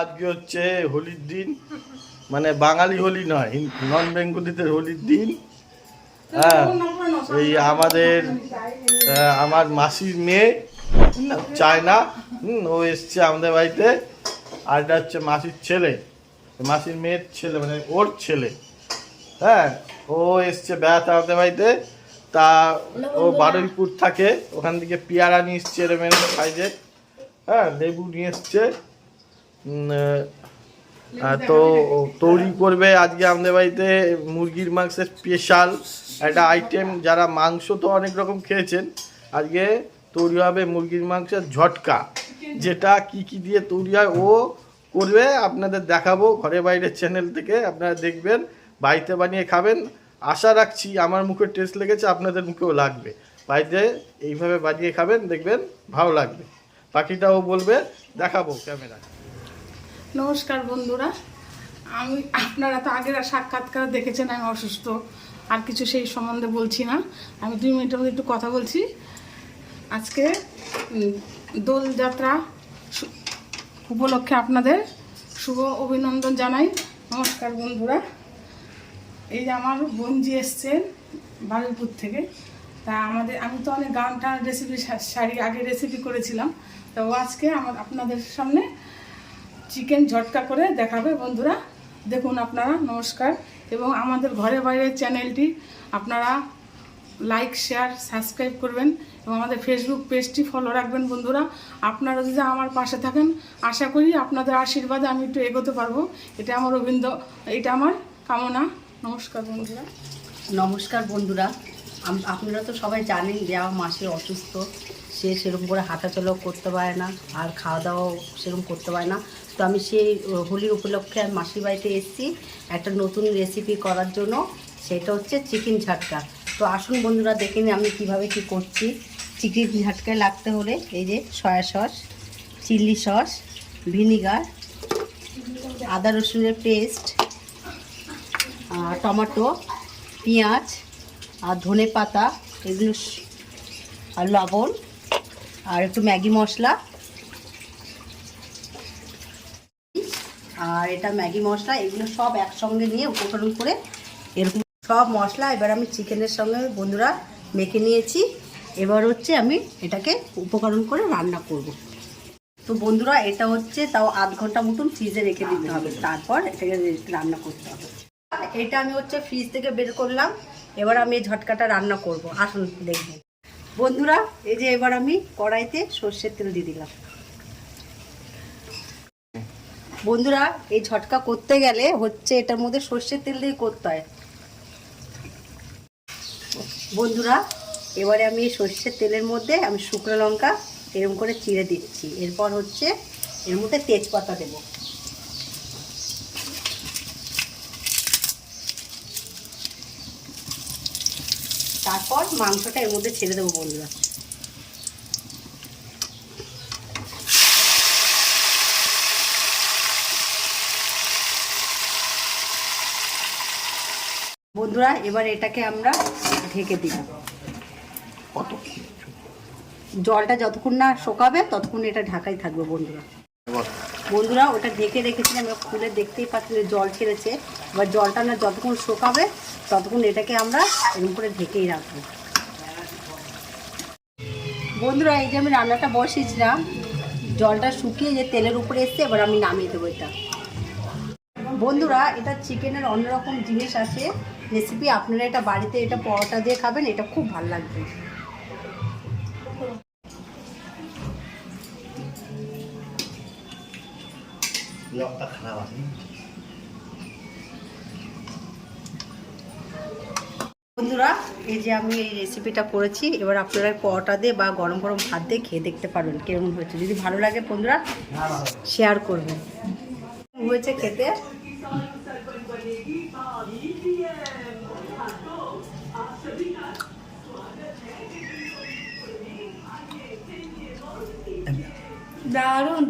আজকে হচ্ছে হোলির দিন, মানে বাঙালি হোলি নয়, নন বেঙ্গলিদের হোলির দিন। হ্যাঁ, এই আমার মাসির মেয়ে চায়না, ও এসছে আমাদের বাড়িতে। আর এটা হচ্ছে মাসির ছেলে, মাসির মেয়ের ছেলে, মানে ওর ছেলে। হ্যাঁ, ও এসছে বেড়াতে আমাদের বাড়িতে। তা ও বারুইপুর থাকে, ওখান থেকে পেয়ারা নিয়ে এসছে এরম সাইজের। হ্যাঁ, লেবু নিয়ে এসছে। তো তৈরি করবে আজকে আমাদের বাড়িতে মুরগির মাংসের স্পেশাল একটা আইটেম। যারা মাংস তো অনেক রকম খেয়েছেন, আজকে তৈরি হবে মুরগির মাংসের ঝটকা, যেটা কি কি দিয়ে তৈরি হয় ও করবে, আপনাদের দেখাবো ঘরে বাইরের চ্যানেল থেকে। আপনারা দেখবেন, বাড়িতে বানিয়ে খাবেন। আশা রাখছি আমার মুখে টেস্ট লেগেছে, আপনাদের মুখেও লাগবে। বাড়িতে এইভাবে বানিয়ে খাবেন, দেখবেন ভালো লাগবে। বাকিটাও বলবে, দেখাবো ক্যামেরা। নমস্কার বন্ধুরা, আপনারা তো আগের সাক্ষাৎকার দেখেছেন। আমি অসুস্থ, আর কিছু সেই সম্বন্ধে বলছি না। আমি 2 মিনিটের মধ্যে একটু কথা বলছি। আজকে দোলযাত্রা উপলক্ষে আপনাদের শুভ অভিনন্দন জানাই। নমস্কার বন্ধুরা। এই যে আমার বোনজি এসছেন বারুইপুর থেকে। তা আমি তো অনেক গান টান রেসিপি আগে রেসিপি করেছিলাম। তো আজকে আপনাদের সামনে চিকেন ঝটকা করে দেখাবে। বন্ধুরা দেখুন আপনারা, নমস্কার। এবং আমাদের ঘরে বাইরের চ্যানেলটি আপনারা লাইক, শেয়ার, সাবস্ক্রাইব করবেন এবং আমাদের ফেসবুক পেজটি ফলো রাখবেন। বন্ধুরা আপনারা যদি আমার পাশে থাকেন, আশা করি আপনাদের আশীর্বাদে আমি একটু এগোতে পারবো। এটা আমার কামনা। নমস্কার বন্ধুরা। নমস্কার বন্ধুরা, আপনারা তো সবাই জানেন যে আমার মাসি অসুস্থ। সে সেরকম করে হাঁটাচলাও করতে পারে না, আর খাওয়া দাওয়াও সেরকম করতে পারে না। তো আমি সেই হোলির উপলক্ষে আমি মাসির বাড়িতে এসেছি একটা নতুন রেসিপি করার জন্য। সেটা হচ্ছে চিকেন ঝাটকা। তো আসুন বন্ধুরা, দেখে নিই আমি কীভাবে কী করছি। চিকেন ঝাটকায় লাগতে হলে এই যে soya sauce, chilli sauce, vinegar, আদা রসুনের পেস্ট, টমেটো, পেঁয়াজ আর ধনে পাতা, এগুলো, আর লবণ, আর একটু ম্যাগি মশলা। আর এটা ম্যাগি মশলা, এগুলো সব একসঙ্গে নিয়ে উপকরণ করে এরকম সব মশলা এবার আমি চিকেনের সঙ্গে বন্ধুরা মেখে নিয়েছি। এবার হচ্ছে আমি এটাকে উপকরণ করে রান্না করব। তো বন্ধুরা এটা হচ্ছে তাও আধ ঘন্টা মতন ফ্রিজে রেখে দিতে হবে, তারপর এটাকে রান্না করতে হবে। এটা আমি হচ্ছে ফ্রিজ থেকে বের করলাম। এবার আমি এই ঝটকাটা রান্না করব, আসুন দেখবেন বন্ধুরা। এই যে এবার আমি কড়াইতে সর্ষের তেল দিয়ে দিলাম। বন্ধুরা এই ঝটকা করতে গেলে হচ্ছে এটার মধ্যে সর্ষের তেল দিয়ে করতে হয় বন্ধুরা। এবারে আমি এই সর্ষের তেলের মধ্যে আমি শুকনো লঙ্কা এরকম করে চিড়ে দিচ্ছি। এরপর হচ্ছে এর মধ্যে তেজপাতা দেবো। তারপর মাংসটা এর মধ্যে ছেড়ে দেবো বন্ধুরা। বন্ধুরা এবার এটাকে আমরা ঢেকে দিলাম। জলটা যতক্ষণ না শুকাবে ততক্ষণ এটা ঢাকাই থাকবে বন্ধুরা। বন্ধুরা ওটা ঢেকে রেখেছিলাম, আমরা খুলে দেখতেই পাচ্ছি জল ছেড়েছে। এবার জলটা না যতক্ষণ শুকাবে ততক্ষণ এটাকে আমরা এরকম করে ঢেকেই রাখবো বন্ধুরা। এই যে আমি রান্নাটা বসিয়েছিলাম, জলটা শুকিয়ে যে তেলের উপরে এসছে, এবার আমি নামিয়ে দেবো এটা। বন্ধুরা এটা চিকেনের অন্যরকম জিনিস আছে রেসিপি, আপনারা এটা বাড়িতে এটা পরোটা দিয়ে খাবেন, এটা খুব ভালো লাগবে। বন্ধুরা এই যে আমি এই রেসিপিটা করেছি, এবার আপনারা পরোটা দিয়ে বা গরম গরম ভাত দিয়ে খেয়ে দেখতে পারবেন কেমন হয়েছে। যদি ভালো লাগে বন্ধুরা শেয়ার করবেন। হয়েছে খেতে দারুণ।